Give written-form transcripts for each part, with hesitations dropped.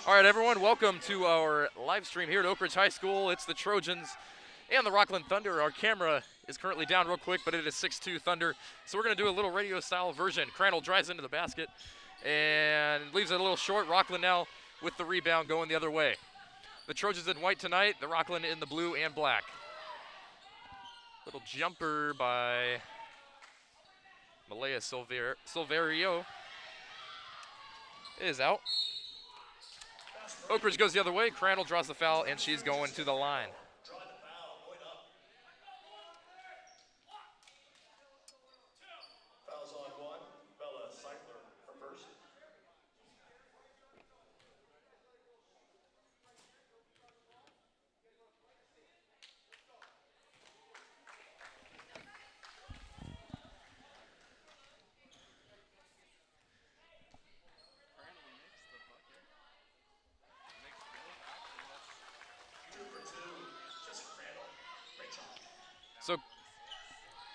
All right, everyone, welcome to our live stream here at Oak Ridge High School. It's the Trojans and the Rocklin Thunder. Our camera is currently down real quick, but it is 6-2 Thunder. So we're going to do a little radio-style version. Crandall drives into the basket and leaves it a little short. Rocklin now with the rebound going the other way. The Trojans in white tonight, the Rocklin in the blue and black. Little jumper by Malaya Silverio is out. Oak Ridge goes the other way. Crandall draws the foul, and she's going to the line. Fouls on one. Bella Seidler for first.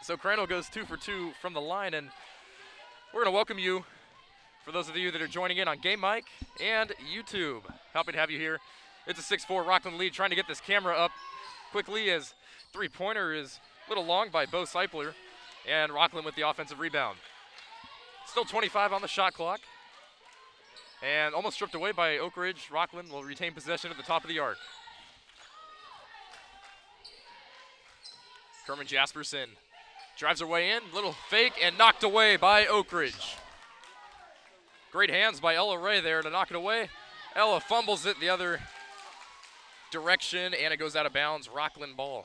So Crandall goes 2 for 2 from the line, and we're going to welcome you, for those of you that are joining in on Game Mic and YouTube. Happy to have you here. It's a 6-4 Rocklin lead, trying to get this camera up quickly as three-pointer is a little long by Bo Seipler, and Rocklin with the offensive rebound. Still 25 on the shot clock, and almost stripped away by Oak Ridge. Rocklin will retain possession at the top of the arc. Kerman Jasperson drives her way in, little fake, and knocked away by Oak Ridge. Great hands by Ella Ray there to knock it away. Ella fumbles it the other direction, and it goes out of bounds. Rocklin ball.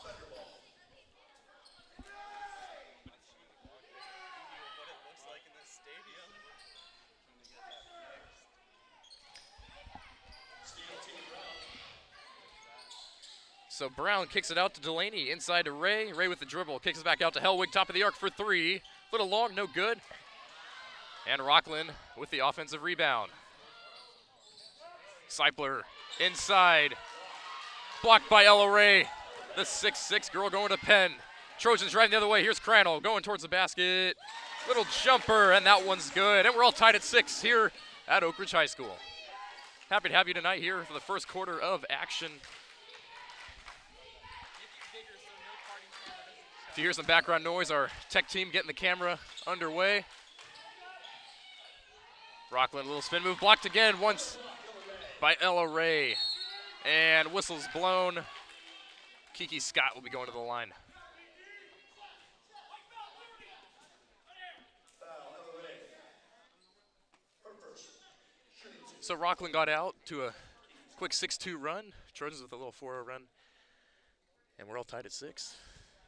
So Brown kicks it out to Delaney, inside to Ray. Ray with the dribble, kicks it back out to Hellwig, top of the arc for three. Little long, no good. And Rocklin with the offensive rebound. Seipler inside, blocked by Ella Ray. The 6'6" girl going to Penn. Trojans driving the other way. Here's Crandall going towards the basket. Little jumper, and that one's good. And we're all tied at 6 here at Oak Ridge High School. Happy to have you tonight here for the first quarter of action. If you hear some background noise, our tech team getting the camera underway. Rocklin, a little spin move, blocked again once by Ella Ray. And whistles blown. Kiki Scott will be going to the line. So Rocklin got out to a quick 6-2 run. Trojans with a little 4-0 run. And we're all tied at 6.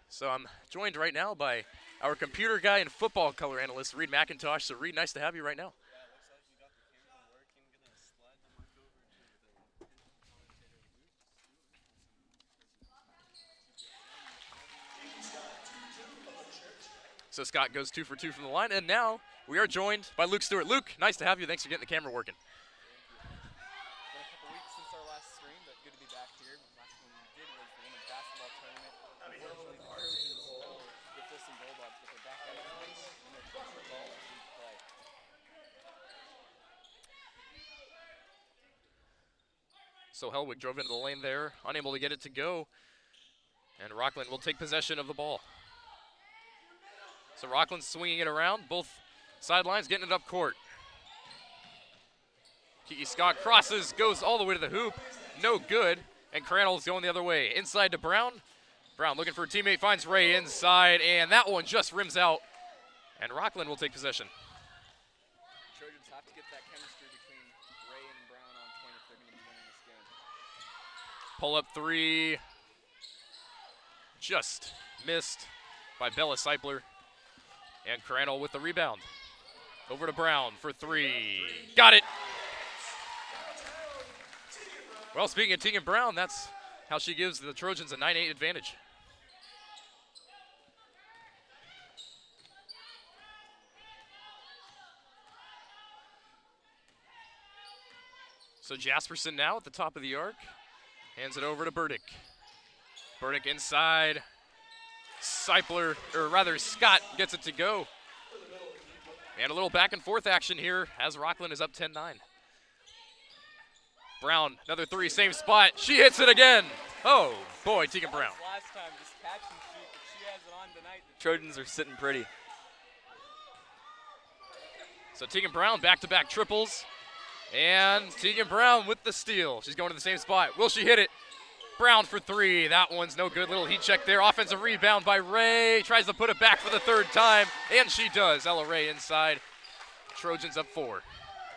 So I'm joined right now by our computer guy and football color analyst, Reed McIntosh. So Reed, nice to have you right now. So Scott goes 2 for 2 from the line, and now we are joined by Luke Stewart. Luke, nice to have you. Thanks for getting the camera working. Been a couple weeks since our last stream, but good to be back here. Last one we did was the women's basketball tournament. Unfortunately, the Trojans fell to the Folsom Bulldogs, but they're back at it in their football league play. So Hellwig drove into the lane there, unable to get it to go, and Rocklin will take possession of the ball. So Rocklin's swinging it around, both sidelines getting it up court. Kiki Scott crosses, goes all the way to the hoop, no good, and Crandall's going the other way. Inside to Brown. Brown looking for a teammate, finds Ray inside, and that one just rims out, and Rocklin will take possession. Trojans have to get that chemistry between Ray and Brown on point if they're going to be winning this game. Pull up three, just missed by Bella Seipler. And Crandall with the rebound. Over to Brown for three. Got it! Well, speaking of Tegan Brown, that's how she gives the Trojans a 9-8 advantage. So Jasperson now at the top of the arc. Hands it over to Burdick. Burdick inside. Seipler, or rather Scott, gets it to go. And a little back and forth action here as Rocklin is up 10-9. Brown, another three, same spot. She hits it again. Oh boy, Tegan Brown. Last time, just catch and shoot, but she has it on tonight. The Trojans are sitting pretty. So Tegan Brown back-to-back triples. And Tegan Brown with the steal. She's going to the same spot. Will she hit it? Brown for three. That one's no good. Little heat check there. Offensive rebound by Ray. Tries to put it back for the third time, and she does. Ella Ray inside. Trojans up 4.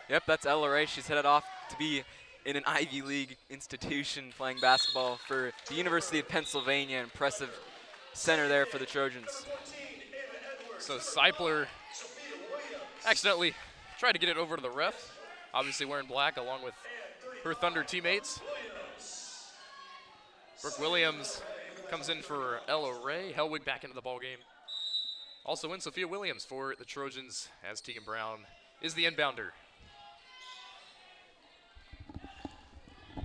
Yep, that's Ella Ray. She's headed off to be in an Ivy League institution playing basketball for the University of Pennsylvania. Impressive center there for the Trojans. So Seipler accidentally tried to get it over to the ref. Obviously wearing black along with her Thunder teammates. Brooke Williams comes in for Ella Ray. Hellwig back into the ball game. Also in Sophia Williams for the Trojans as Tegan Brown is the inbounder.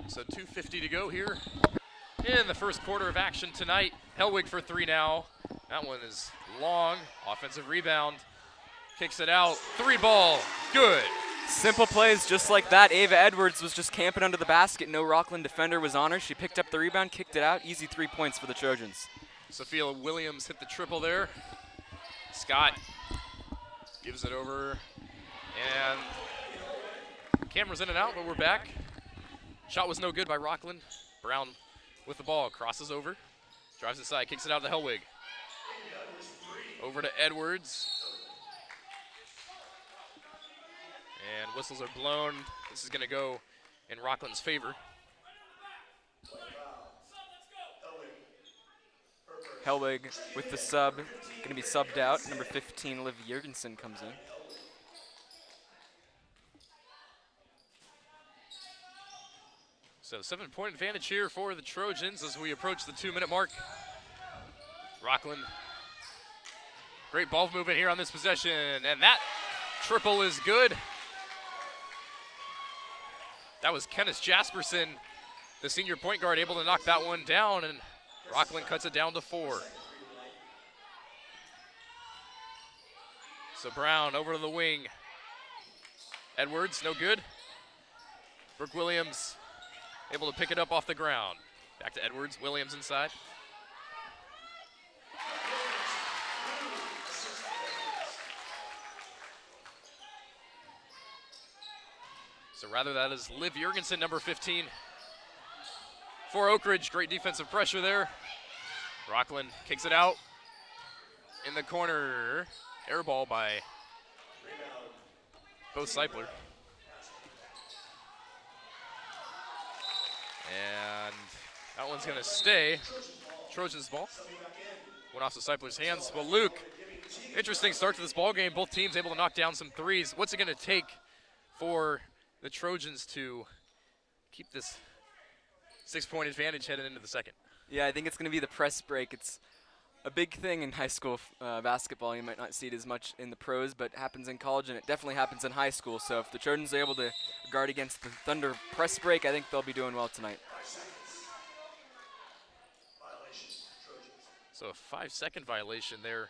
So 2:50 to go here in the first quarter of action tonight. Hellwig for three now. That one is long. Offensive rebound. Kicks it out. Three ball. Good. Simple plays just like that. Ava Edwards was just camping under the basket. No Rocklin defender was on her. She picked up the rebound, kicked it out. Easy 3 points for the Trojans. Sophia Williams hit the triple there. Scott gives it over. And camera's in and out, but we're back. Shot was no good by Rocklin. Brown with the ball, crosses over. Drives inside, kicks it out to Hellwig. Over to Edwards. And whistles are blown. This is going to go in Rocklin's favor. Hellwig with the sub, going to be subbed out. Number 15, Liv Jurgensen comes in. So So 7-point advantage here for the Trojans as we approach the 2-minute mark. Rocklin, great ball movement here on this possession, and that triple is good. That was Kenneth Jasperson, the senior point guard, able to knock that one down, and Rocklin cuts it down to 4. So Brown over to the wing. Edwards, no good. Brooke Williams able to pick it up off the ground. Back to Edwards, Williams inside. So rather that is Liv Jurgensen, number 15. For Oak Ridge, great defensive pressure there. Rocklin kicks it out in the corner. Air ball by Bo Seipler. And that one's gonna stay. Trojans ball. Went off to Seipler's hands. Well, Luke, interesting start to this ball game. Both teams able to knock down some threes. What's it gonna take for the Trojans to keep this 6-point advantage headed into the second? Yeah, I think it's going to be the press break. It's a big thing in high school basketball. You might not see it as much in the pros, but it happens in college, and it definitely happens in high school. So if the Trojans are able to guard against the Thunder press break, I think they'll be doing well tonight. So a 5-second violation there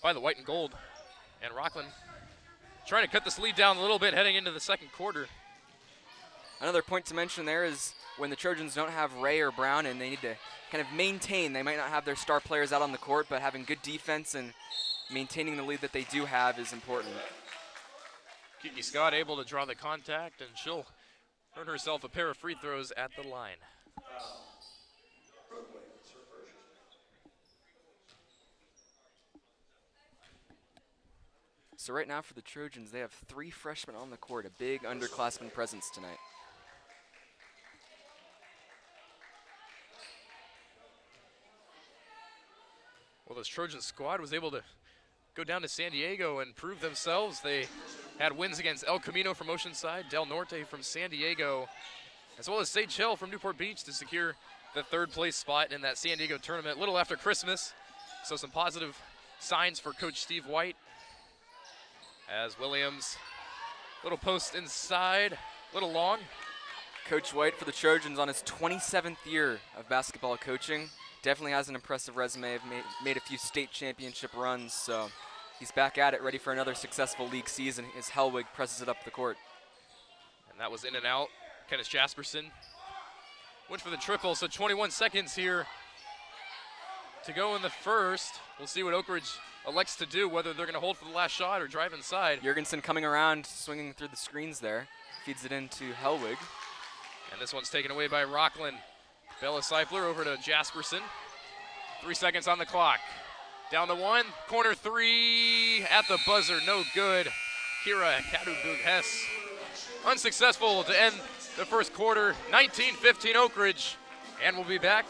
by the white and gold. And Rocklin trying to cut this lead down a little bit heading into the second quarter. Another point to mention there is when the Trojans don't have Ray or Brown and they need to kind of maintain, they might not have their star players out on the court, but having good defense and maintaining the lead that they do have is important. Kiki Scott able to draw the contact, and she'll earn herself a pair of free throws at the line. So right now for the Trojans, they have 3 freshmen on the court, a big underclassmen presence tonight. Well, this Trojan squad was able to go down to San Diego and prove themselves. They had wins against El Camino from Oceanside, Del Norte from San Diego, as well as Sage Hill from Newport Beach to secure the 3rd place spot in that San Diego tournament a little after Christmas. So some positive signs for Coach Steve White. As Williams, little post inside, little long. Coach White for the Trojans on his 27th year of basketball coaching. Definitely has an impressive resume, made a few state championship runs, so he's back at it, ready for another successful league season as Hellwig presses it up the court. And that was in and out. Kenneth Jasperson went for the triple, so 21 seconds here to go in the first. We'll see what Oak Ridge elects to do, whether they're going to hold for the last shot or drive inside. Jurgensen coming around, swinging through the screens there, feeds it into Hellwig. And this one's taken away by Rocklin. Bella Seipler over to Jasperson. 3 seconds on the clock. Down to 1, corner 3 at the buzzer, no good. Kira Kadubug-Hess unsuccessful to end the first quarter. 19-15 Oak Ridge, and we'll be back.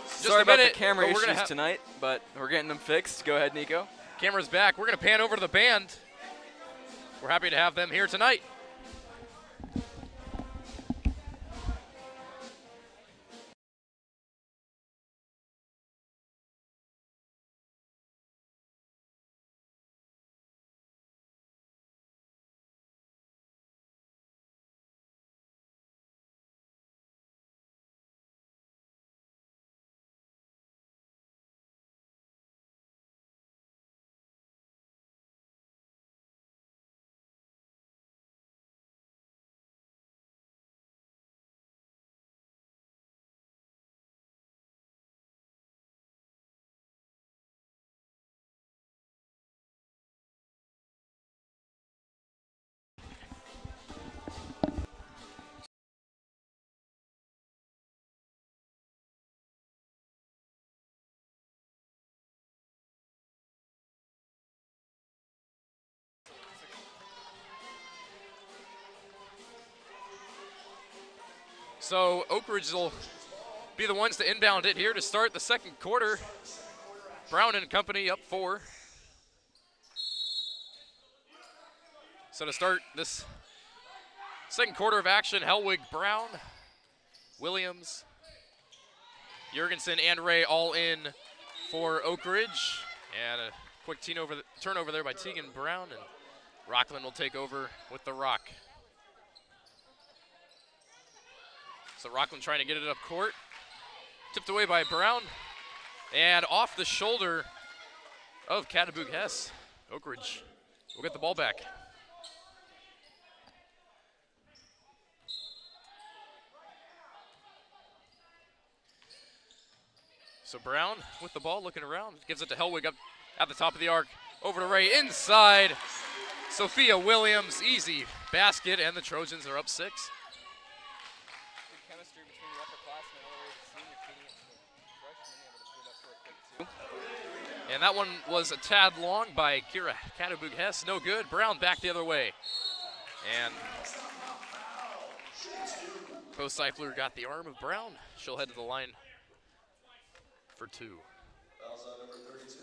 Sorry about the camera issues tonight, but we're getting them fixed. Go ahead, Nico. Camera's back. We're going to pan over to the band. We're happy to have them here tonight. So Oak Ridge will be the ones to inbound it here to start the second quarter. Brown and company up 4. So to start this Second quarter of action, Hellwig, Brown, Williams, Jurgensen, and Ray all in for Oak Ridge. And a quick turnover there by Tegan Brown, and Rocklin will take over with the rock. So Rocklin trying to get it up court. Tipped away by Brown. And off the shoulder of Cattabooc Hess. Oak Ridge will get the ball back. So Brown with the ball, looking around, gives it to Hellwig up at the top of the arc. Over to Ray, inside. Sophia Williams, easy basket, and the Trojans are up 6. Good chemistry between the upperclassmen all the way to senior, feeding it to the freshman, able to put it up for a quick 2. And that one was a tad long by Kira Cattabooc Hess. No good. Brown back the other way. And Bo Seifler got the arm of Brown. She'll head to the line for 2. Fouls on number 32,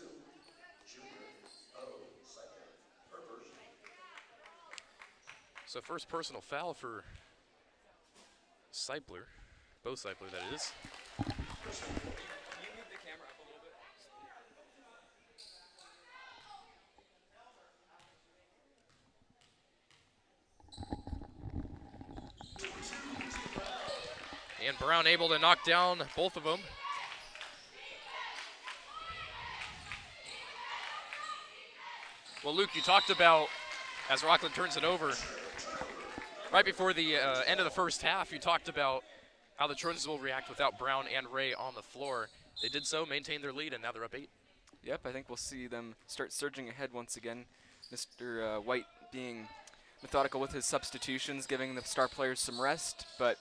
junior Bo Seifler, her first. So first personal foul for Seifler. Bo Seifler, that is. Can you move the camera up a little bit? And Brown able to knock down both of them. Well, Luke, you talked about, as Rocklin turns it over, right before the end of the first half, you talked about how the Trojans will react without Brown and Ray on the floor. They did so, maintained their lead, and now they're up 8. Yep, I think we'll see them start surging ahead once again. Mr. White being methodical with his substitutions, giving the star players some rest. But,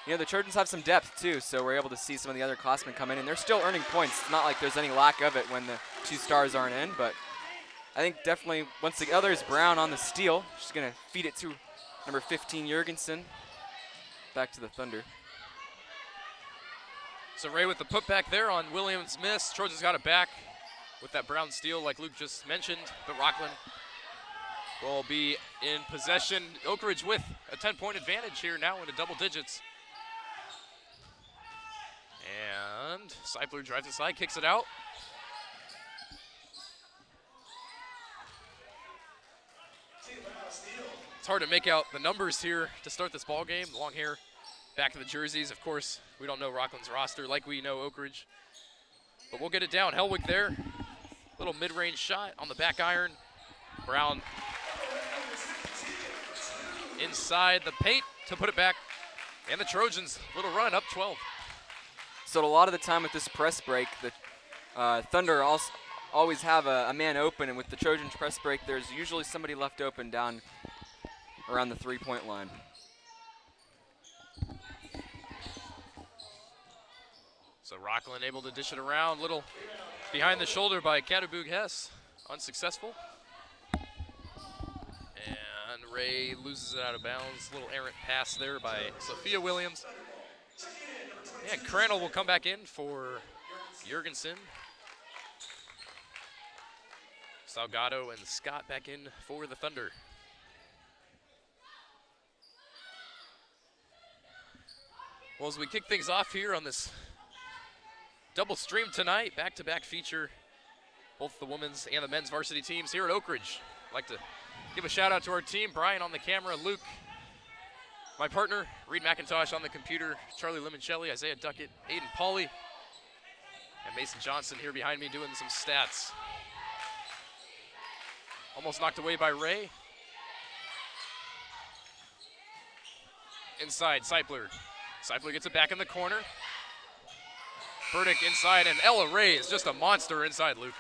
you know, the Trojans have some depth, too, so we're able to see some of the other classmen come in, and they're still earning points. It's not like there's any lack of it when the 2 stars aren't in, but I think definitely once the other is Brown on the steal. She's going to feed it to number 15, Jurgensen. Back to the Thunder. So Ray with the putback there on Williams' miss. Trojans got it back with that Brown steal like Luke just mentioned, but Rocklin will be in possession. Oak Ridge with a 10-point advantage here now into double digits. And Seifler drives inside, kicks it out. It's hard to make out the numbers here to start this ball game. Long hair, back to the jerseys. Of course, we don't know Rocklin's roster like we know Oak Ridge. But we'll get it down. Hellwig there. Little mid-range shot on the back iron. Brown inside the paint to put it back. And the Trojans, little run, up 12. So a lot of the time with this press break, the Thunder always have a man open, and with the Trojans press break, there's usually somebody left open down around the 3-point line. So Rocklin able to dish it around. Little behind the shoulder by Cattabooc Hess. Unsuccessful. And Ray loses it out of bounds. Little errant pass there by Sophia Williams. And Crandall will come back in for Jurgensen. Salgado and Scott back in for the Thunder. Well, as we kick things off here on this double stream tonight, back-to-back feature, both the women's and the men's varsity teams here at Oak Ridge. I'd like to give a shout out to our team, Brian on the camera, Luke, my partner, Reed McIntosh on the computer, Charlie Limoncelli, Isaiah Duckett, Aiden Pauley, and Mason Johnson here behind me doing some stats. Almost knocked away by Ray. Inside, Seifler. Seifler gets it back in the corner. Burdick inside, and Ella Ray is just a monster inside, Luke.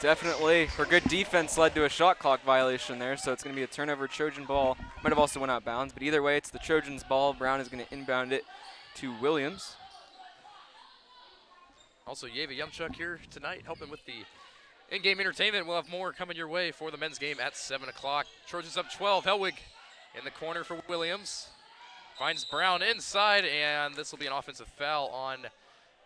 Definitely. Her good defense led to a shot clock violation there, so it's going to be a turnover. Trojan ball. Might have also went out of bounds, but either way, it's the Trojans' ball. Brown is going to inbound it to Williams. Also, Yeva Yumchuk here tonight, helping with the in-game entertainment. We'll have more coming your way for the men's game at 7 o'clock. Trojans up 12. Hellwig in the corner for Williams. Finds Brown inside, and this will be an offensive foul on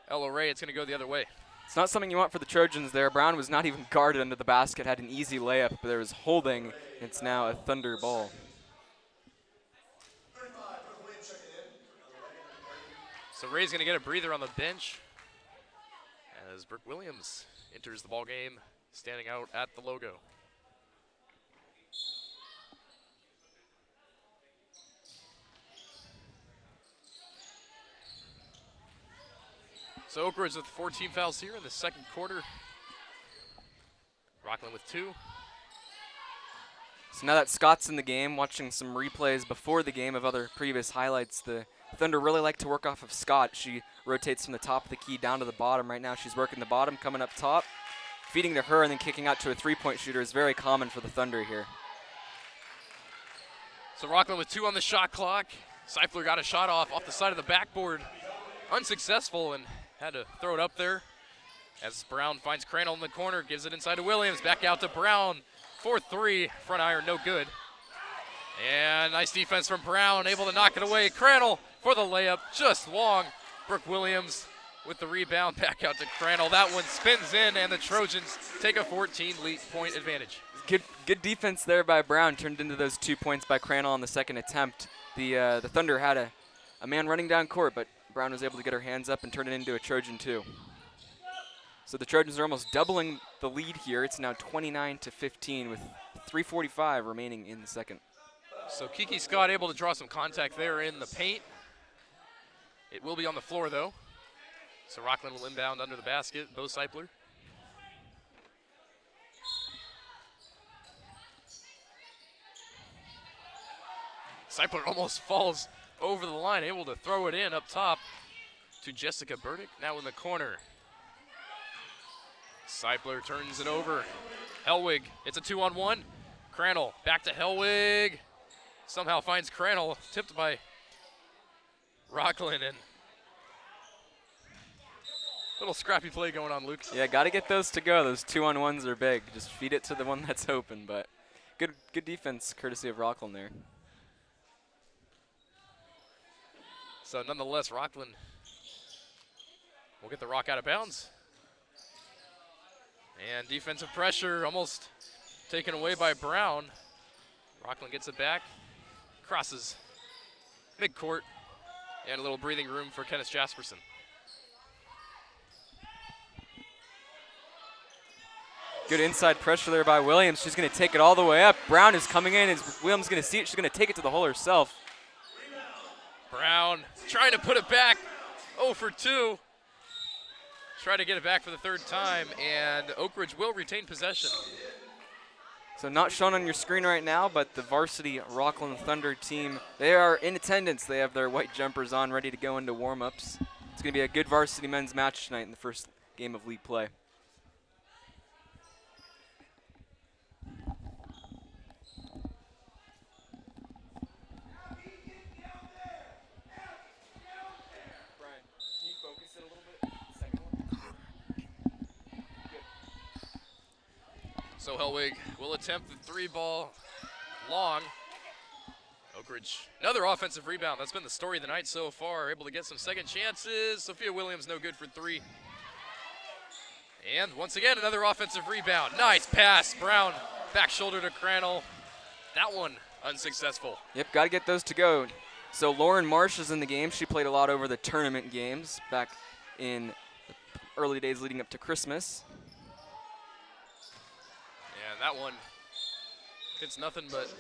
Ella Ray. It's going to go the other way. It's not something you want for the Trojans there. Brown was not even guarded under the basket, had an easy layup, but there was holding. It's now a Thunder ball. So Ray's going to get a breather on the bench as Brooke Williams enters the ball game, standing out at the logo. So Oak Ridge with 14 fouls here in the second quarter. Rocklin with 2. So now that Scott's in the game, watching some replays before the game of other previous highlights, the Thunder really like to work off of Scott. She rotates from the top of the key down to the bottom. Right now she's working the bottom, coming up top, feeding to her, and then kicking out to a three-point shooter is very common for the Thunder here. So Rocklin with 2 on the shot clock. Seipler got a shot off the side of the backboard. Unsuccessful and had to throw it up there. As Brown finds Crandall in the corner, gives it inside to Williams. Back out to Brown. 4-3, front iron, no good. And nice defense from Brown, able to knock it away. Crandall for the layup, just long. Brooke Williams with the rebound, back out to Crandall. That one spins in, and the Trojans take a 14-point advantage. Good defense there by Brown, turned into those 2 points by Crandall on the second attempt. The Thunder had a man running down court, but Brown was able to get her hands up and turn it into a Trojan 2. So the Trojans are almost doubling the lead here. It's now 29-15 with 3:45 remaining in the second. So Kiki Scott able to draw some contact there in the paint. It will be on the floor though. So Rocklin will inbound under the basket. Bo Seipler. Seipler almost falls over the line, able to throw it in up top to Jessica Burdick, now in the corner. Seipler turns it over. Hellwig, it's a 2-on-1. Crandall back to Hellwig. Somehow finds Crandall, tipped by Rocklin, and little scrappy play going on, Luke. Yeah, got to get those to go. Those 2-on-1s are big. Just feed it to the one that's open, but good defense courtesy of Rocklin there. So nonetheless, Rocklin will get the rock out of bounds. And defensive pressure almost taken away by Brown. Rocklin gets it back, crosses midcourt, and a little breathing room for Kenneth Jasperson. Good inside pressure there by Williams. She's going to take it all the way up. Brown is coming in. Is Williams going to see it? She's going to take it to the hole herself. Brown trying to put it back. 0 for 2. Try to get it back for the third time, and Oak Ridge will retain possession. So not shown on your screen right now, but the varsity Rocklin Thunder team, they are in attendance. They have their white jumpers on, ready to go into warm-ups. It's going to be a good varsity men's match tonight in the first game of league play. So Hellwig will attempt the 3-ball long. Oak Ridge, another offensive rebound. That's been the story of the night so far. Able to get some second chances. Sophia Williams no good for 3. And once again, another offensive rebound. Nice pass. Brown, back shoulder to Crandall. That one unsuccessful. Yep, got to get those to go. So Lauren Marsh is in the game. She played a lot over the tournament games back in the early days leading up to Christmas. And that one hits nothing but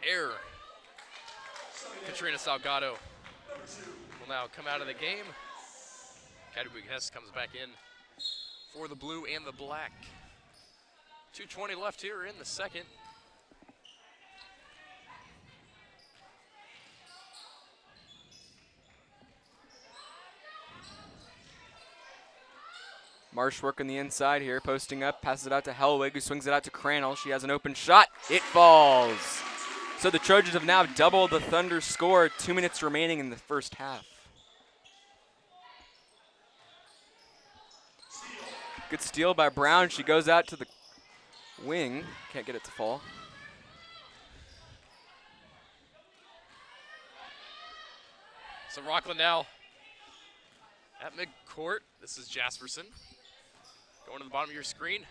air. Katrina Salgado will now come out of the game. Cadwig Hess comes back in for the blue and the black. 2:20 left here in the second. Marsh working the inside here, posting up, passes it out to Hellwig, who swings it out to Crandall. She has an open shot. It falls. So the Trojans have now doubled the Thunder score. 2 minutes remaining in the first half. Good steal by Brown. She goes out to the wing. Can't get it to fall. So Rocklin now at midcourt. This is Jasperson. Going to the bottom of your screen.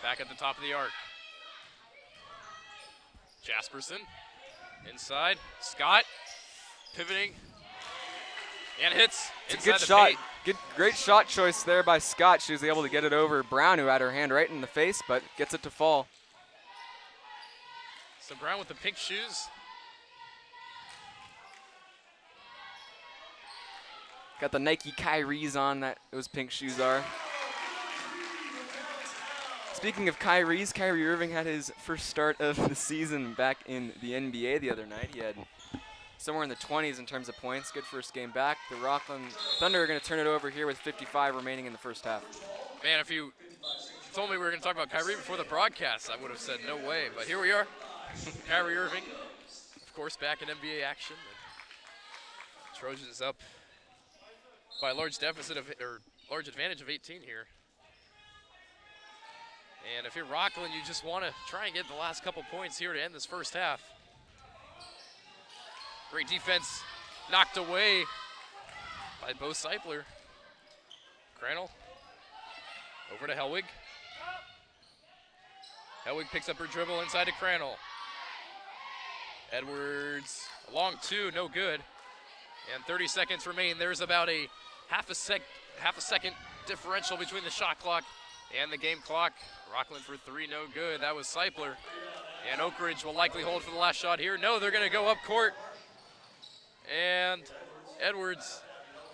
Back at the top of the arc. Jasperson inside. Scott pivoting And hits. It's a good shot. Great shot choice there by Scott. She was able to get it over Brown, who had her hand right in the face, but gets it to fall. So Brown with the pink shoes. Got the Nike Kyries on, that those pink shoes are. Speaking of Kyries, Kyrie Irving had his first start of the season back in the NBA the other night. He had somewhere in the 20s in terms of points. Good first game back. The Rocklin Thunder are going to turn it over here with 55 remaining in the first half. Man, if you told me we were going to talk about Kyrie before the broadcast, I would have said no way. But here we are. Kyrie Irving, of course, back in NBA action. And Trojans up by a large deficit of, or large advantage of 18 here. And if you're Rocklin, you just want to try and get the last couple points here to end this first half. Great defense knocked away by Bo Seipler. Crandall over to Hellwig. Hellwig picks up her dribble inside to Crandall. Edwards, a long two, no good. And 30 seconds remain. There's about a half a second differential between the shot clock and the game clock. Rocklin for three, no good. That was Seipler. And Oak Ridge will likely hold for the last shot here. No, they're going to go up court. And Edwards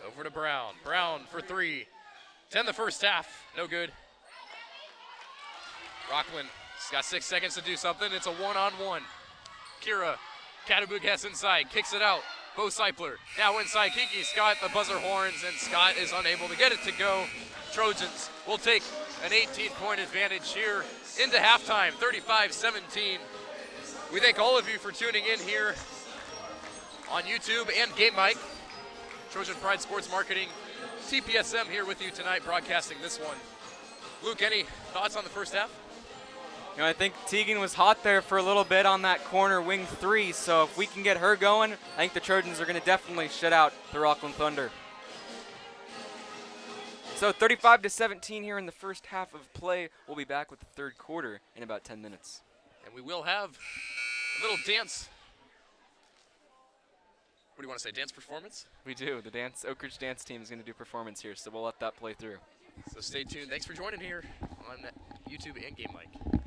over to Brown. Brown for three. 10 the first half, no good. Rocklin's got 6 seconds to do something. It's a one-on-one. Kira Katabugas inside, kicks it out. Bo Seipler now inside. Kiki Scott, the buzzer horns, and Scott is unable to get it to go. Trojans will take an 18-point advantage here into halftime, 35-17. We thank all of you for tuning in here on YouTube and Game Mike. Trojan Pride Sports Marketing, TPSM here with you tonight, broadcasting this one. Luke, any thoughts on the first half? You know, I think Teagan was hot there for a little bit on that corner wing three, so if we can get her going, I think the Trojans are going to definitely shut out the Rocklin Thunder. So 35-17 here in the first half of play. We'll be back with the third quarter in about 10 minutes. And we will have a little dance. What do you want to say, dance performance? We do. The Oak Ridge dance team is going to do performance here, so we'll let that play through. So stay tuned. Thanks for joining here on YouTube and Game Mike.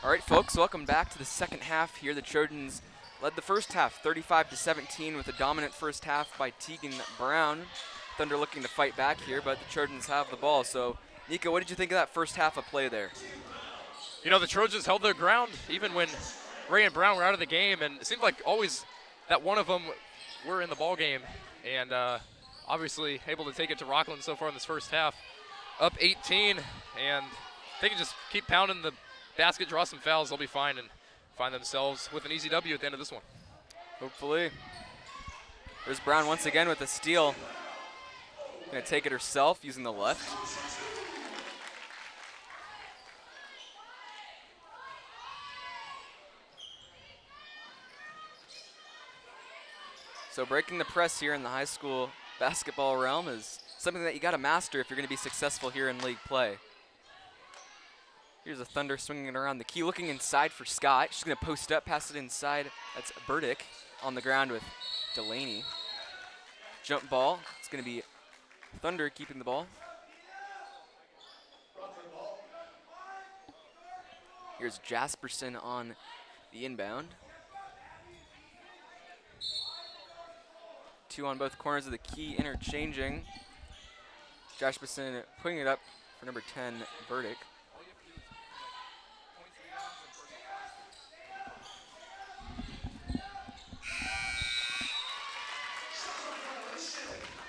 All right, folks, welcome back to the second half here. The Trojans led the first half 35-17 with a dominant first half by Tegan Brown. Thunder looking to fight back here, but the Trojans have the ball. So, Nico, what did you think of that first half of play there? You know, the Trojans held their ground even when Ray and Brown were out of the game, and it seemed like always that one of them were in the ball game, and obviously able to take it to Rocklin so far in this first half. Up 18, and they can just keep pounding the basket, draw some fouls, they'll be fine and find themselves with an easy W at the end of this one. Hopefully. There's Brown once again with a steal. Gonna take it herself using the left. So breaking the press here in the high school basketball realm is something that you gotta master if you're gonna be successful here in league play. Here's a Thunder swinging it around the key, looking inside for Scott. She's gonna post up, pass it inside. That's Burdick on the ground with Delaney. Jump ball, it's gonna be Thunder keeping the ball. Here's Jasperson on the inbound. Two on both corners of the key, interchanging. Jasperson putting it up for number 10, Burdick.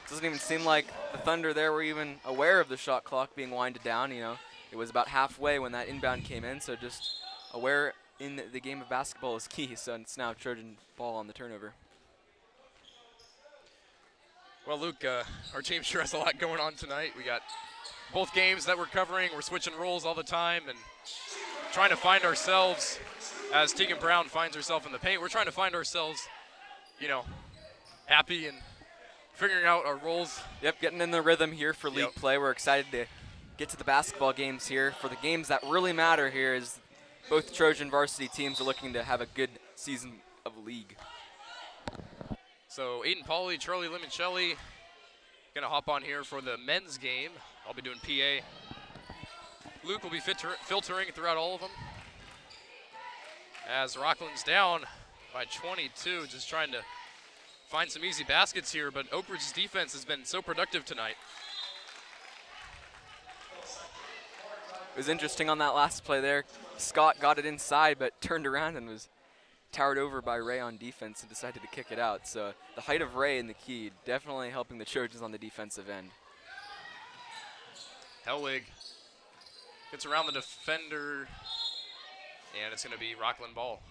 Doesn't even seem like the Thunder there were even aware of the shot clock being winded down. You know, it was about halfway when that inbound came in, so just aware in the game of basketball is key. So it's now Trojan ball on the turnover. Well, Luke, our team sure has a lot going on tonight. We got both games that we're covering. We're switching roles all the time and trying to find ourselves as Tegan Brown finds herself in the paint. We're trying to find ourselves, you know, happy and figuring out our roles. Yep, getting in the rhythm here for league play. We're excited to get to the basketball games here. For the games that really matter here is both Trojan varsity teams are looking to have a good season of league. So Aiden Pauly, Charlie Limoncelli gonna hop on here for the men's game. I'll be doing PA. Luke will be filtering throughout all of them. As Rocklin's down by 22, just trying to find some easy baskets here, but Oak Ridge's defense has been so productive tonight. It was interesting on that last play there. Scott got it inside, but turned around and was towered over by Ray on defense and decided to kick it out. So the height of Ray in the key definitely helping the Trojans on the defensive end. Helwig gets around the defender, and it's going to be Rocklin ball.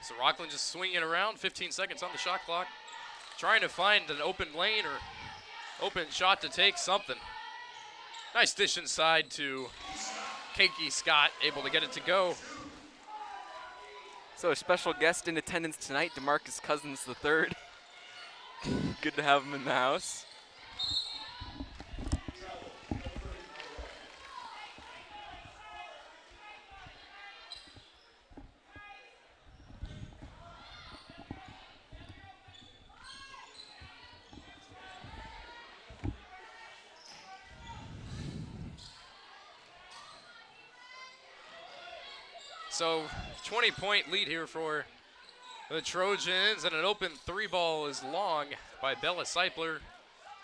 So Rocklin just swinging it around, 15 seconds on the shot clock, trying to find an open lane or open shot to take something. Nice dish inside to Keiki Scott, able to get it to go. So a special guest in attendance tonight, DeMarcus Cousins III. Good to have him in the house. So 20-point lead here for the Trojans, and an open three ball is long by Bella Seipler,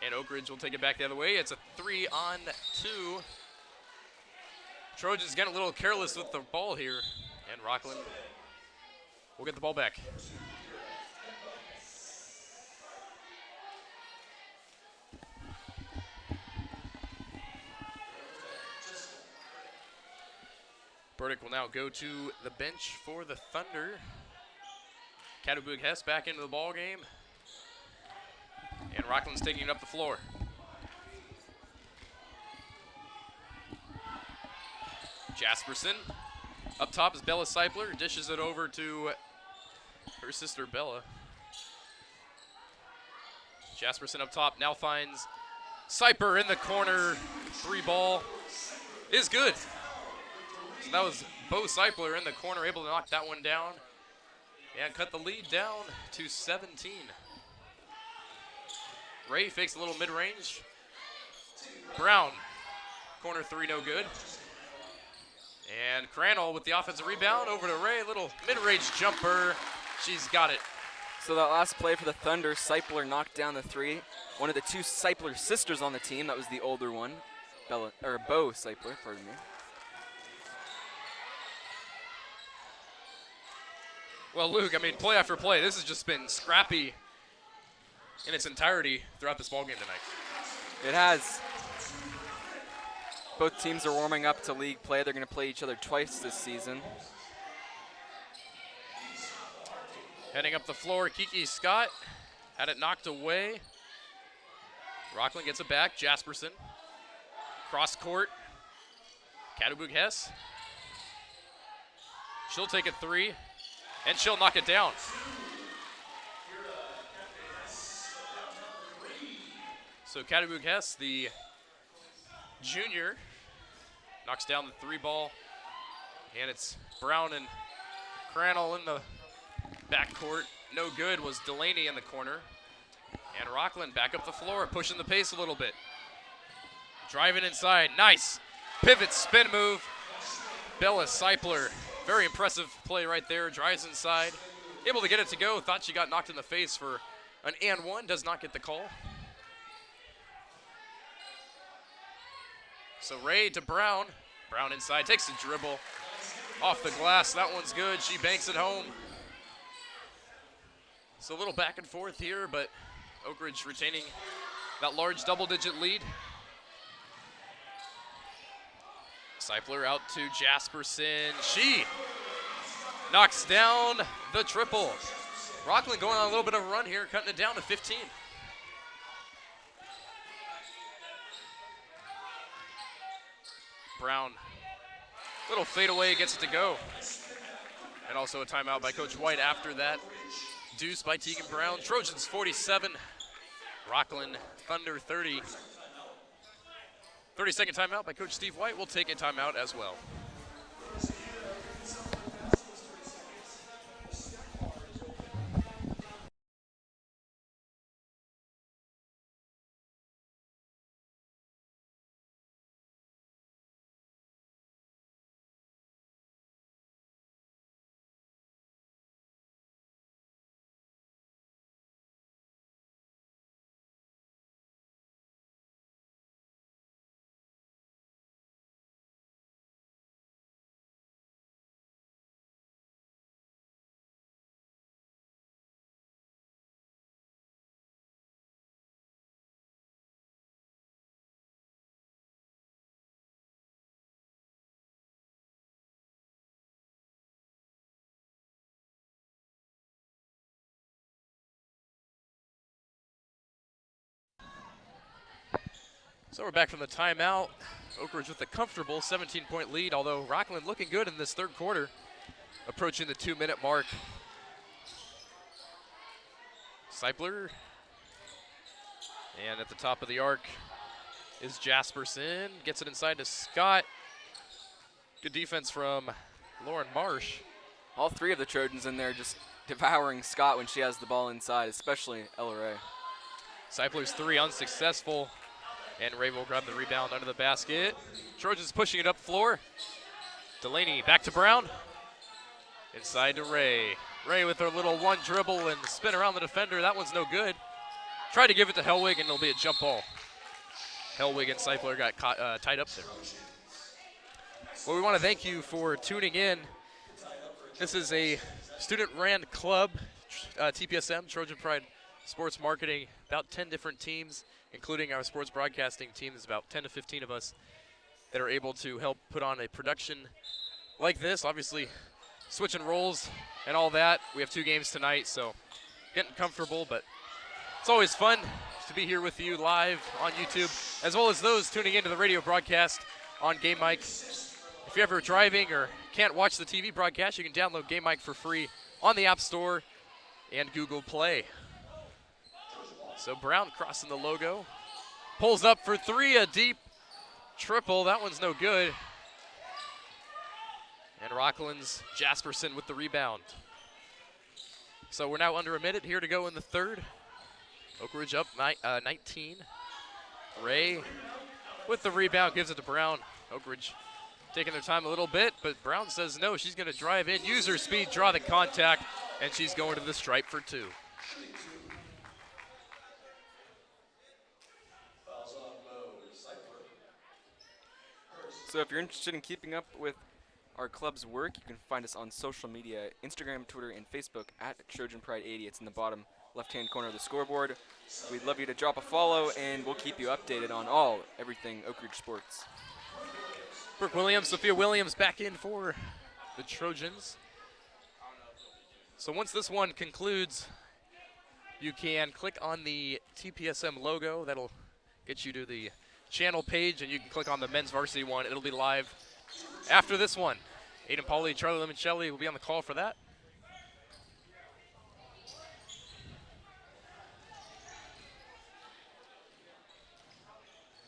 and Oak Ridge will take it back the other way. It's a 3-on-2. Trojans getting a little careless with the ball here, and Rocklin will get the ball back. Burdick will now go to the bench for the Thunder. Catawba Hess back into the ball game. And Rocklin's taking it up the floor. Jasperson. Up top is Bella Seipler. Dishes it over to her sister Bella. Jasperson up top now finds Cyper in the corner, 3 ball is good. So that was Bo Seipler in the corner, able to knock that one down and cut the lead down to 17. Ray fakes a little mid-range. Brown, corner 3, no good. And Crandall with the offensive rebound over to Ray, little mid-range jumper. She's got it. So that last play for the Thunder, Seipler knocked down the 3. One of the 2 Seipler sisters on the team, that was the older one, Bo Seipler, pardon me. Well, Luke, I mean, play after play, this has just been scrappy in its entirety throughout this ballgame tonight. It has. Both teams are warming up to league play. They're going to play each other twice this season. Heading up the floor, Kiki Scott had it knocked away. Rocklin gets it back, Jasperson. Cross court, Katubuk Hess. She'll take a 3, and she'll knock it down. So Katubuk Hess, the junior, knocks down the 3 ball, and it's Brown and Crandall in the backcourt. No good was Delaney in the corner. And Rocklin back up the floor, pushing the pace a little bit. Driving inside, nice pivot spin move. Bella Seipler, very impressive play right there, drives inside. Able to get it to go, thought she got knocked in the face for an and 1, does not get the call. So Ray to Brown. Brown inside, takes a dribble. Off the glass, that one's good. She banks it home. So a little back and forth here, but Oak Ridge retaining that large double-digit lead. Seipler out to Jasperson. She knocks down the triple. Rocklin going on a little bit of a run here, cutting it down to 15. Brown, little fadeaway, gets it to go. And also a timeout by Coach White after that. Deuce by Tegan Brown. Trojans 47, Rocklin Thunder 30. 30-second timeout by Coach Steve White. We'll take a timeout as well. So we're back from the timeout. Oak Ridge with a comfortable 17-point lead, although Rocklin looking good in this third quarter, approaching the 2-minute mark. Seipler, and at the top of the arc is Jasperson. Gets it inside to Scott. Good defense from Lauren Marsh. All 3 of the Trojans in there just devouring Scott when she has the ball inside, especially Ella Ray. Seipler's 3 unsuccessful. And Ray will grab the rebound under the basket. Trojans pushing it up floor. Delaney back to Brown. Inside to Ray. Ray with her little 1 dribble and spin around the defender. That one's no good. Tried to give it to Hellwig, and it'll be a jump ball. Hellwig and Seipler got caught, tied up there. Well, we want to thank you for tuning in. This is a student-ran club, TPSM, Trojan Pride Sports Marketing, about 10 different teams, including our sports broadcasting team. There's about 10 to 15 of us that are able to help put on a production like this. Obviously, switching roles and all that. We have 2 games tonight, so getting comfortable, but it's always fun to be here with you live on YouTube, as well as those tuning into the radio broadcast on Game Mic. If you're ever driving or can't watch the TV broadcast, you can download Game Mic for free on the App Store and Google Play. So Brown crossing the logo. Pulls up for three, a deep triple. That one's no good. And Rocklin's Jasperson with the rebound. So we're now under a minute here to go in the third. Oak Ridge up 19. Ray with the rebound, gives it to Brown. Oak Ridge taking their time a little bit, but Brown says no. She's going to drive in, use her speed, draw the contact, and she's going to the stripe for two. So if you're interested in keeping up with our club's work, you can find us on social media, Instagram, Twitter, and Facebook at Trojan Pride 80. It's in the bottom left-hand corner of the scoreboard. We'd love you to drop a follow, and we'll keep you updated on everything Oak Ridge sports. Brooke Williams, Sophia Williams back in for the Trojans. So once this one concludes, you can click on the TPSM logo. That'll get you to the channel page, and you can click on the men's varsity one. It'll be live after this one. Aiden Pauly, Charlie Limoncelli will be on the call for that.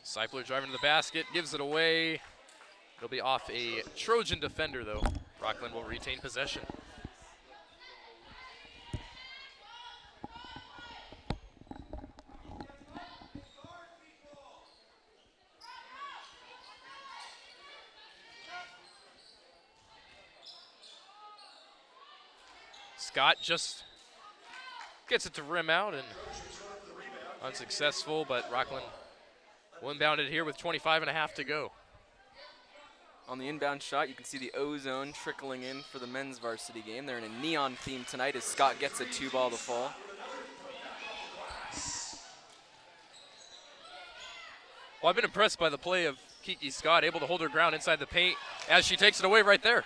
Seipler driving to the basket, gives it away. It'll be off a Trojan defender, though. Rocklin will retain possession. Scott just gets it to rim out and unsuccessful, but Rocklin will inbound it here with 25.5 to go. On the inbound shot, you can see the ozone trickling in for the men's varsity game. They're in a neon theme tonight as Scott gets a 2-ball to fall. Well, I've been impressed by the play of Kiki Scott, able to hold her ground inside the paint as she takes it away right there.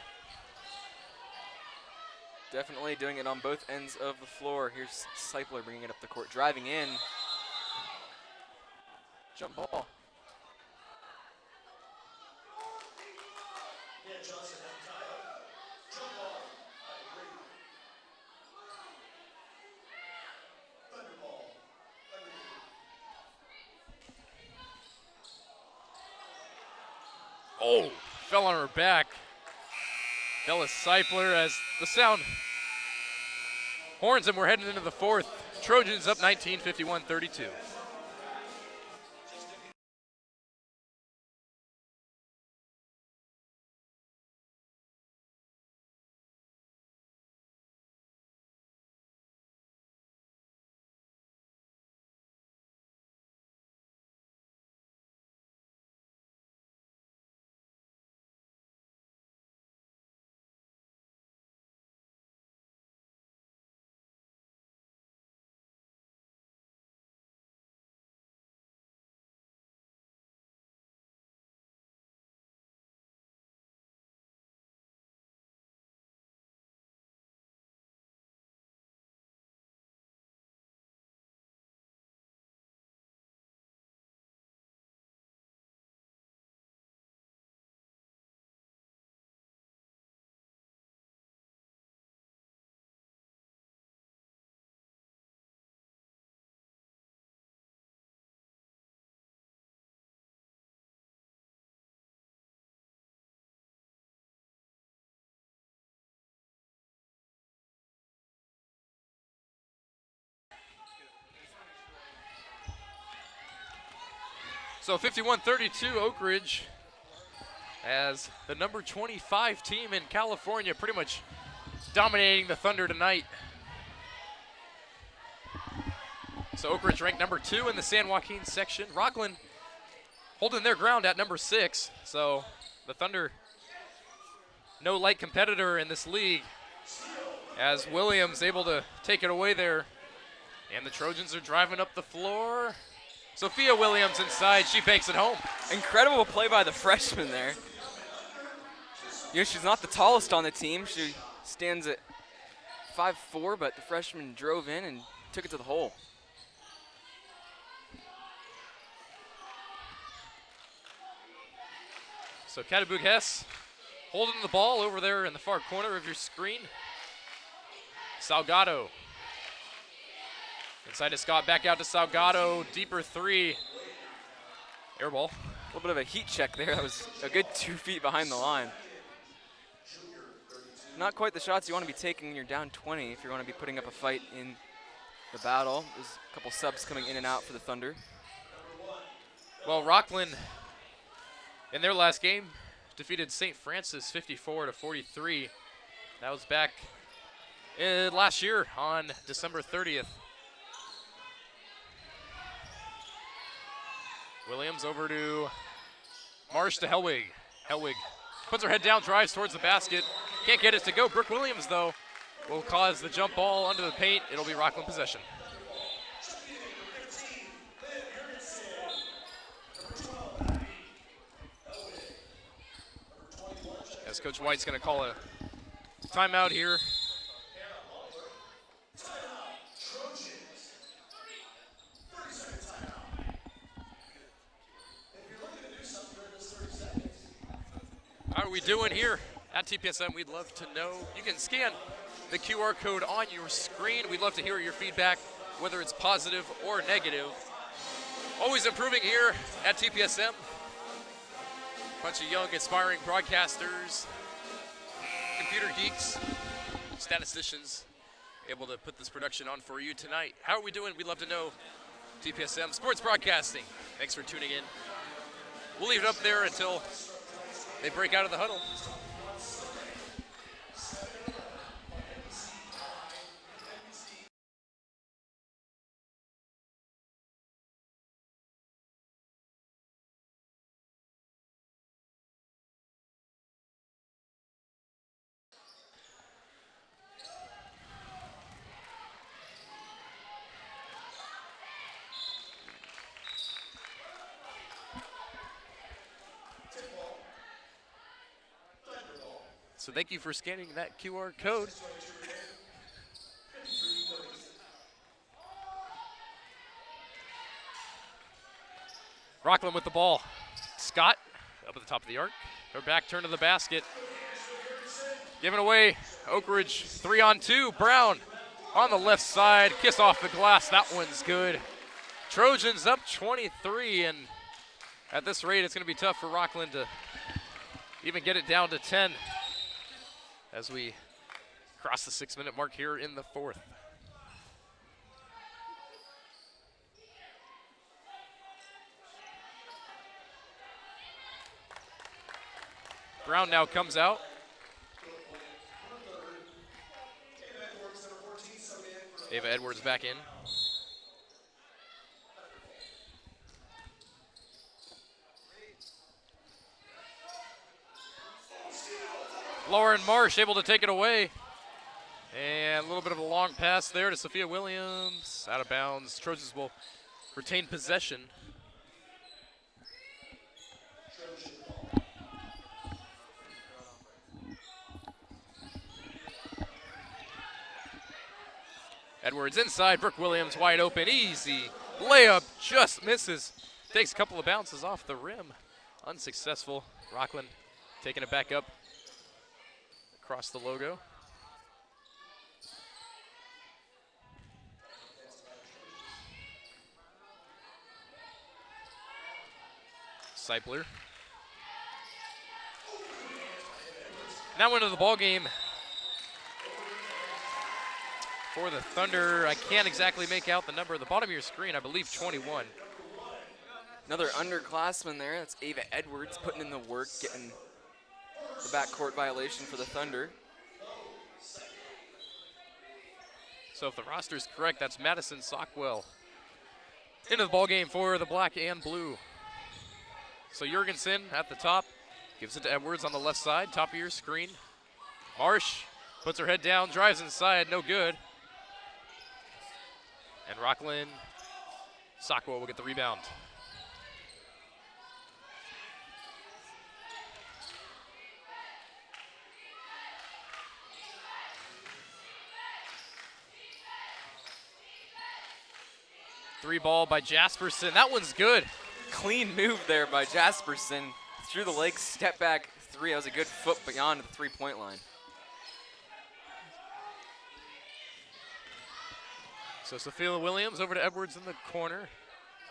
Definitely doing it on both ends of the floor. Here's Seipler bringing it up the court, driving in. Jump ball. Yeah, Johnson and Kyle. Jump ball. I agree. Thunderball. Oh, fell on her back. Bella Seipler as the sound horns, and we're heading into the fourth. Trojans up 19, 51-32. So 51-32 Oak Ridge as the number 25 team in California pretty much dominating the Thunder tonight. So Oak Ridge ranked number 2 in the San Joaquin section. Rocklin holding their ground at number 6. So the Thunder, no light competitor in this league, as Williams able to take it away there. And the Trojans are driving up the floor. Sophia Williams inside, she banks it home. Incredible play by the freshman there. You know, she's not the tallest on the team. She stands at 5'4", but the freshman drove in and took it to the hole. So Cattabug Hess holding the ball over there in the far corner of your screen. Salgado. Inside to Scott, back out to Salgado, deeper three. Air ball. A little bit of a heat check there. That was a good 2 feet behind the line. Not quite the shots you want to be taking when you're down 20 if you want to be putting up a fight in the battle. There's a couple subs coming in and out for the Thunder. Well, Rocklin, in their last game, defeated St. Francis 54-43. That was back last year on December 30th. Williams over to Marsh to Hellwig. Hellwig puts her head down, drives towards the basket. Can't get it to go. Brooke Williams, though, will cause the jump ball under the paint. It'll be Rocklin possession. As Coach White's going to call a timeout here. How are we doing here at TPSM? We'd love to know. You can scan the QR code on your screen. We'd love to hear your feedback, whether it's positive or negative. Always improving here at TPSM. Bunch of young, aspiring broadcasters, computer geeks, statisticians, able to put this production on for you tonight. How are we doing? We'd love to know. TPSM Sports Broadcasting. Thanks for tuning in. We'll leave it up there until they break out of the huddle. So thank you for scanning that QR code. Rocklin with the ball. Scott up at the top of the arc. Her back turn to the basket. Giving away Oak Ridge 3-on-2. Brown on the left side. Kiss off the glass. That one's good. Trojans up 23, and at this rate, it's going to be tough for Rocklin to even get it down to 10 as we cross the 6-minute mark here in the fourth. Brown now comes out. Ava Edwards back in. Lauren Marsh able to take it away. And a little bit of a long pass there to Sophia Williams. Out of bounds. Trojans will retain possession. Edwards inside. Brooke Williams wide open. Easy. Layup just misses. Takes a couple of bounces off the rim. Unsuccessful. Rocklin taking it back up across the logo. Seipler. Now into the ball game for the Thunder. I can't exactly make out the number at the bottom of your screen. I believe 21. Another underclassman there. That's Ava Edwards putting in the work, getting the backcourt violation for the Thunder. So if the roster's correct, that's Madison Sockwell into the ball game for the black and blue. So Jurgensen at the top, gives it to Edwards on the left side, top of your screen. Marsh puts her head down, drives inside, no good. And Rocklin, Sockwell will get the rebound. Three ball by Jasperson. That one's good. Clean move there by Jasperson. Through the legs, step back three. That was a good foot beyond the three-point line. So Sophia Williams over to Edwards in the corner.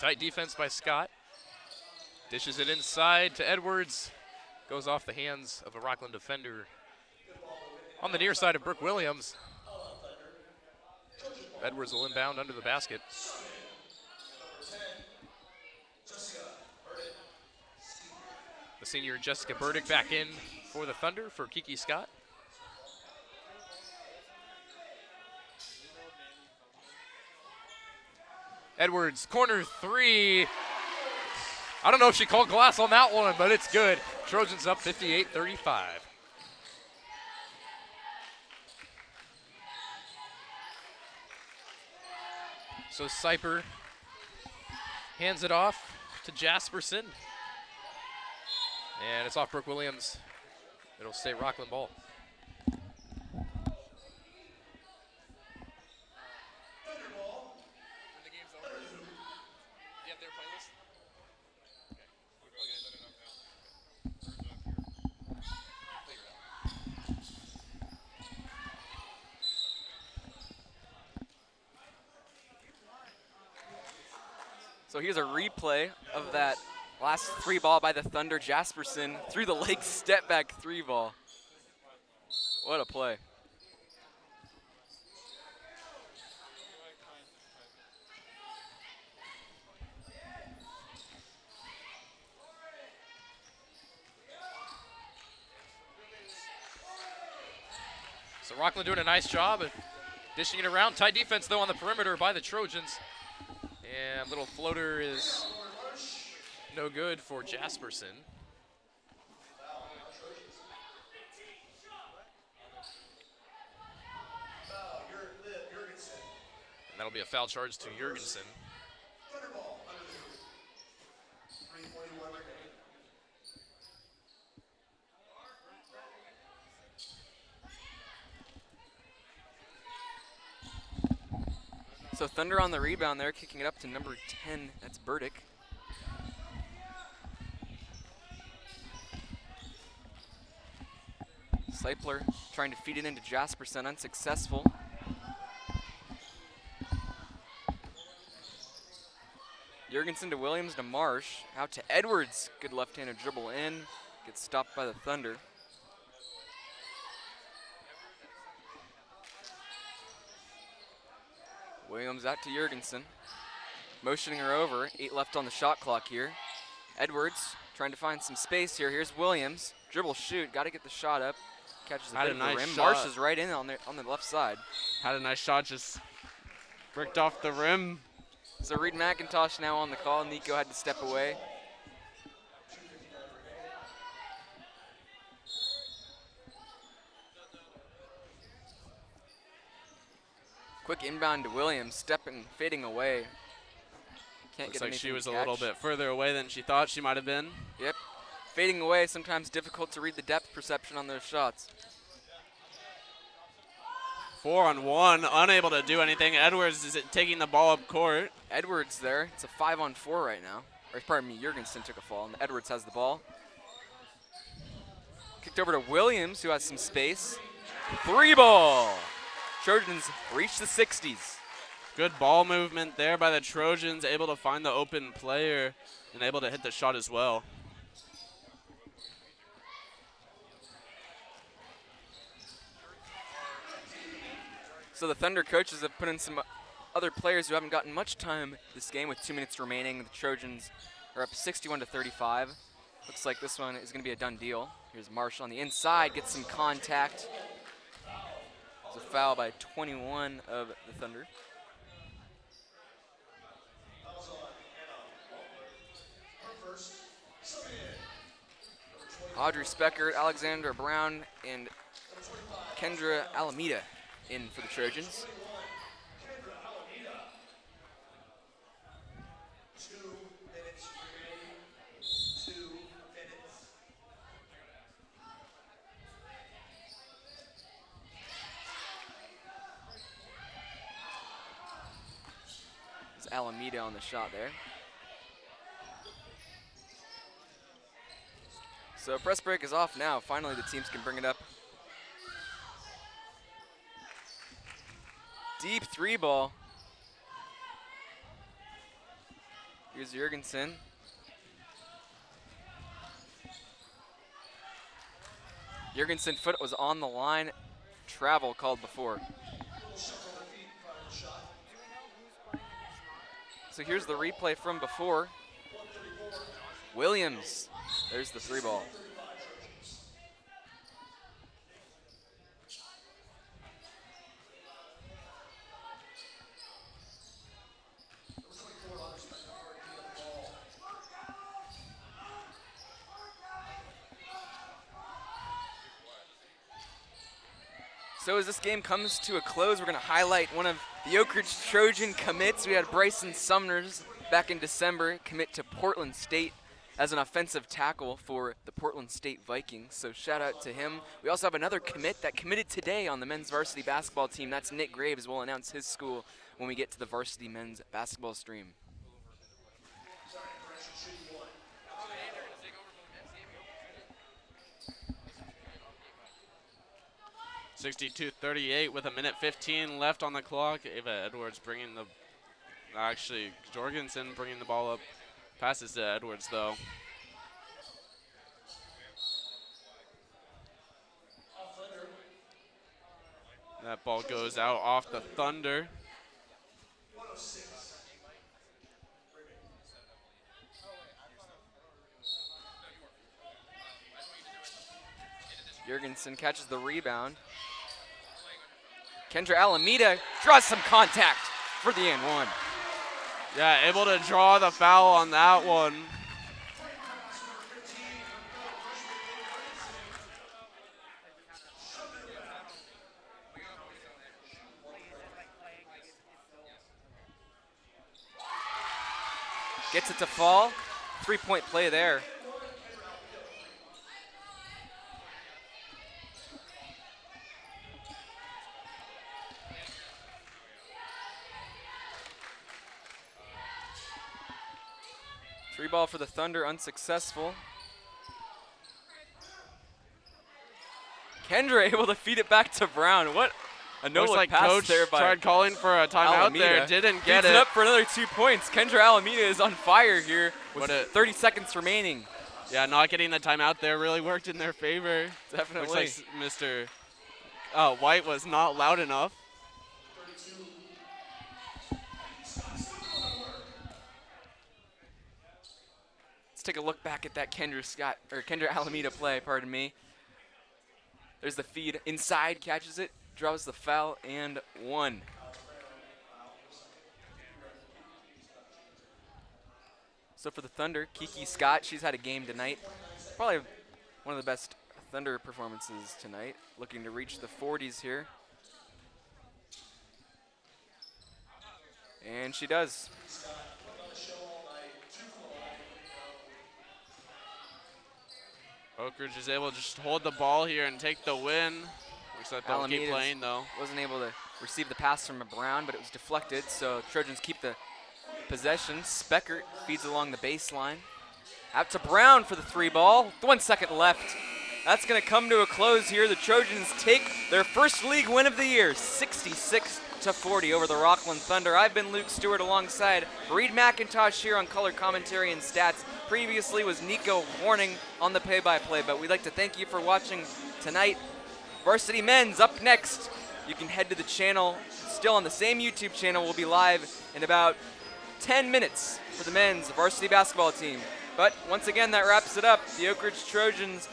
Tight defense by Scott. Dishes it inside to Edwards. Goes off the hands of a Rocklin defender. On the near side of Brooke Williams. Edwards will inbound under the basket. The senior Jessica Burdick back in for the Thunder for Kiki Scott. Edwards, corner three. I don't know if she called glass on that one, but it's good. Trojans up 58-35. So Seiper hands it off to Jasperson. And it's off Brooke Williams. It'll stay Rocklin ball. So here's a replay of that last three ball by the Thunder. Jasperson through the leg step back three ball. What a play. So Rocklin doing a nice job of dishing it around. Tight defense though on the perimeter by the Trojans. And little floater is no good for Jasperson. And that'll be a foul charge to Jurgensen. So Thunder on the rebound there, kicking it up to number 10. That's Burdick. Seipler trying to feed it into Jasperson, unsuccessful. Jurgensen to Williams to Marsh. Out to Edwards. Good left-handed dribble in. Gets stopped by the Thunder. Williams out to Jurgensen. Motioning her over. 8 left on the shot clock here. Edwards trying to find some space here. Here's Williams. Dribble shoot. Got to get the shot up. Catches a bit of the rim. Marsh is right in on the left side. Had a nice shot, just bricked off the rim. So Reed McIntosh now on the call. Nico had to step away. Quick inbound to Williams, fading away. Can't Looks get like she anything was to a little catch. bit further away than she thought she might have been. Yep. Fading away, sometimes difficult to read the depth perception on those shots. 4-on-1, unable to do anything. Edwards is taking the ball up court. Edwards there. It's a 5-on-4 right now. Or pardon me, Jurgensen took a fall, and Edwards has the ball. Kicked over to Williams, who has some space. 3-ball. Trojans reach the 60s. Good ball movement there by the Trojans, able to find the open player and able to hit the shot as well. So the Thunder coaches have put in some other players who haven't gotten much time this game with 2 minutes remaining. The Trojans are up 61-35. Looks like this one is going to be a done deal. Here's Marsh on the inside, gets some contact. It's a foul by 21 of the Thunder. Audrey Speckert, Alexandra Brown, and Kendra Alameda in for the Trojans. There's Alameda on the shot there. So press break is off now. Finally, the teams can bring it up. Deep 3-ball. Here's Jurgensen. Jurgensen foot was on the line. Travel called before. So here's the replay from before. Williams, there's the 3-ball. So as this game comes to a close, we're going to highlight one of the Oak Ridge Trojan commits. We had Bryson Sumners back in December commit to Portland State as an offensive tackle for the Portland State Vikings. So shout out to him. We also have another commit that committed today on the men's varsity basketball team. That's Nick Graves. We'll announce his school when we get to the varsity men's basketball stream. 62-38 with 1:15 left on the clock. Ava Edwards bringing the, actually Jorgensen bringing the ball up. Passes to Edwards though. That ball goes out off the Thunder. Jurgensen catches the rebound. Kendra Alameda draws some contact for the N1. Yeah, able to draw the foul on that one. Gets it to fall. 3-point play there. Three ball for the Thunder, unsuccessful. Kendra able to feed it back to Brown. What a no-look like pass Coach there by tried calling for a timeout Alameda. there, didn't get Feeds it. it up for another 2 points. Kendra Alameda is on fire here with What a- 30 seconds remaining. Yeah, not getting the timeout there really worked in their favor. Definitely. Looks like Mr. White was not loud enough. Let's take a look back at that Kendra Alameda play, pardon me. There's the feed inside, catches it, draws the foul, and one. So for the Thunder, Kiki Scott, she's had a game tonight. Probably one of the best Thunder performances tonight. Looking to reach the 40s here. And she does. Oak Ridge is able to just hold the ball here and take the win. Looks like they'll keep playing though. Wasn't able to receive the pass from Brown, but it was deflected, so Trojans keep the possession. Speckert feeds along the baseline. Out to Brown for the 3-ball. 1 second left. That's going to come to a close here. The Trojans take their first league win of the year, 66-40 over the Rocklin Thunder. I've been Luke Stewart alongside Reed McIntosh here on color commentary and stats. Previously was Nico Horning on the play-by-play, but we'd like to thank you for watching tonight. Varsity Men's up next. You can head to the channel, still on the same YouTube channel. We'll be live in about 10 minutes for the men's varsity basketball team. But once again, that wraps it up. The Oak Ridge Trojans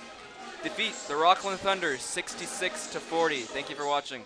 defeat the Rocklin Thunder 66-40. Thank you for watching.